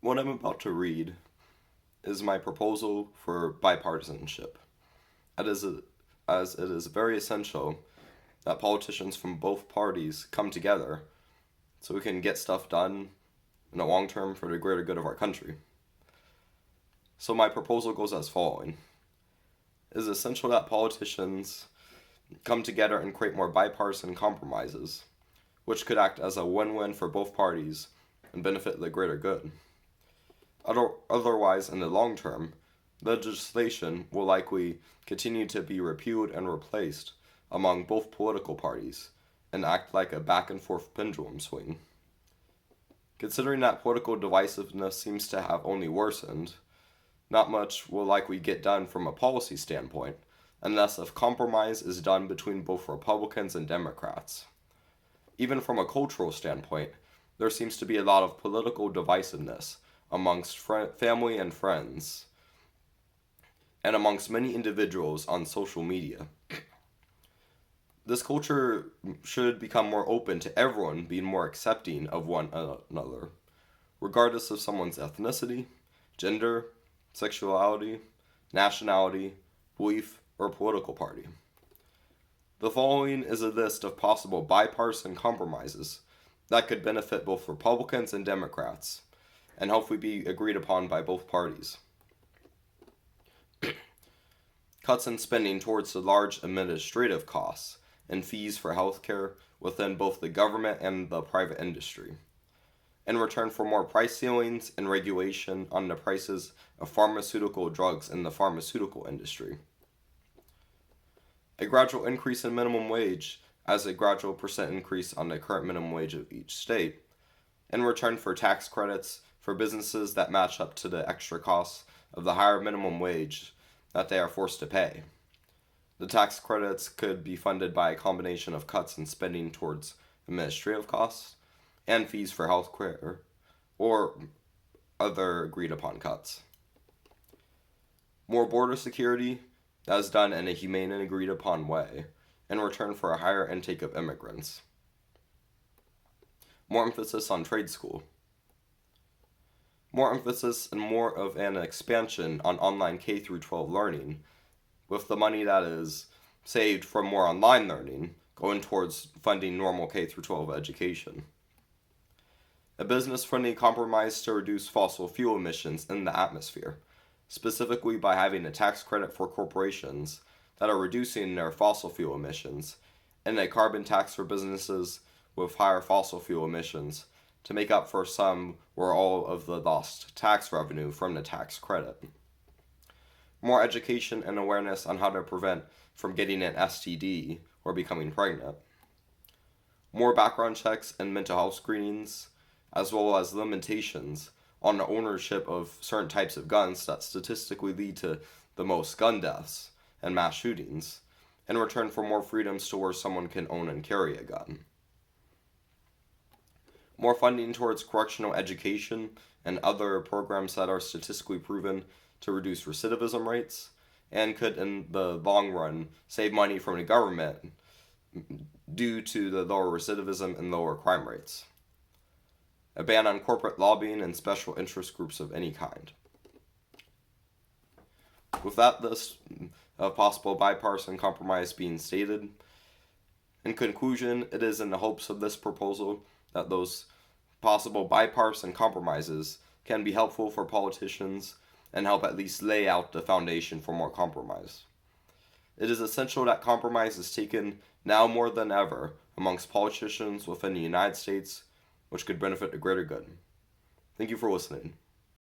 What I'm about to read is my proposal for bipartisanship. As it is very essential that politicians from both parties come together so we can get stuff done in the long term for the greater good of our country. So my proposal goes as following. It is essential that politicians come together and create more bipartisan compromises, which could act as a win-win for both parties and benefit the greater good. Otherwise, in the long term, legislation will likely continue to be repealed and replaced among both political parties and act like a back and forth pendulum swing. Considering that political divisiveness seems to have only worsened, not much will likely get done from a policy standpoint unless a compromise is done between both Republicans and Democrats. Even from a cultural standpoint, there seems to be a lot of political divisiveness amongst family and friends, and amongst many individuals on social media. This culture should become more open to everyone being more accepting of one another, regardless of someone's ethnicity, gender, sexuality, nationality, belief, or political party. The following is a list of possible bipartisan compromises that could benefit both Republicans and Democrats, and hopefully be agreed upon by both parties. Cuts in spending towards the large administrative costs and fees for healthcare within both the government and the private industry, in return for more price ceilings and regulation on the prices of pharmaceutical drugs in the pharmaceutical industry. A gradual increase in minimum wage as a gradual percent increase on the current minimum wage of each state, in return for tax credits for businesses that match up to the extra costs of the higher minimum wage that they are forced to pay. The tax credits could be funded by a combination of cuts in spending towards administrative costs and fees for health care, or other agreed upon cuts. More border security that is done in a humane and agreed upon way in return for a higher intake of immigrants. More emphasis on trade school. More emphasis and more of an expansion on online K-12 learning, with the money that is saved from more online learning going towards funding normal K-12 education. A business-friendly compromise to reduce fossil fuel emissions in the atmosphere, specifically by having a tax credit for corporations that are reducing their fossil fuel emissions, and a carbon tax for businesses with higher fossil fuel emissions to make up for some or all of the lost tax revenue from the tax credit. More education and awareness on how to prevent from getting an STD or becoming pregnant. More background checks and mental health screenings, as well as limitations on the ownership of certain types of guns that statistically lead to the most gun deaths and mass shootings, in return for more freedoms to where someone can own and carry a gun. More funding towards correctional education and other programs that are statistically proven to reduce recidivism rates and could, in the long run, save money from the government due to the lower recidivism and lower crime rates. A ban on corporate lobbying and special interest groups of any kind. With that list of possible bipartisan compromise being stated, in conclusion, it is in the hopes of this proposal that those possible bipartisan compromises can be helpful for politicians and help at least lay out the foundation for more compromise. It is essential that compromise is taken now more than ever amongst politicians within the United States, which could benefit the greater good. Thank you for listening.